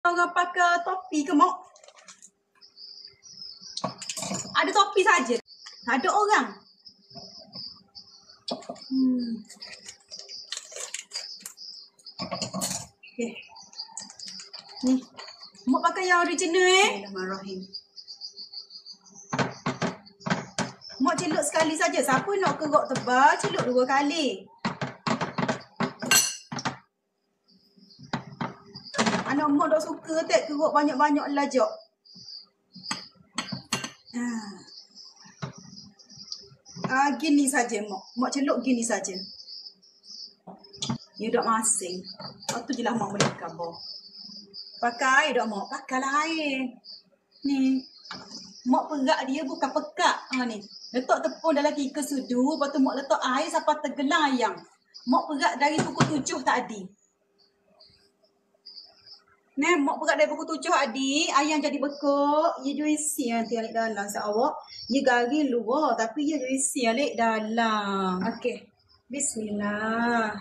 Orang pakai topi ke mak? Ada topi saja. Ada orang. Okay. Ni. Mak pakai yang original Bismillahirrahmanirrahim. Mak celup sekali saja. Siapa nak kerok tebal, celup 2 kali. Anak mak tak suka tak kerok banyak-banyak lajak. Gini saja mak. Mak celup gini saja. Dia dak masing. Lepas tu je lah mak boleh kabar. Pakai dak mak. Pakailah air. Ni. Mak perak dia bukan pekak. Ni. Letak tepung dalam 3 sudu. Lepas tu mak letak air sampai tergelam ayam. Mak perak dari pukul 7 tadi. Nah, mak perak dari pukul 7 tadi. Ayam jadi bekuk. Ia juisi nanti alik dalam. Awak. Ia garing luar. Tapi ia juisi alik dalam. Okey. Bismillah.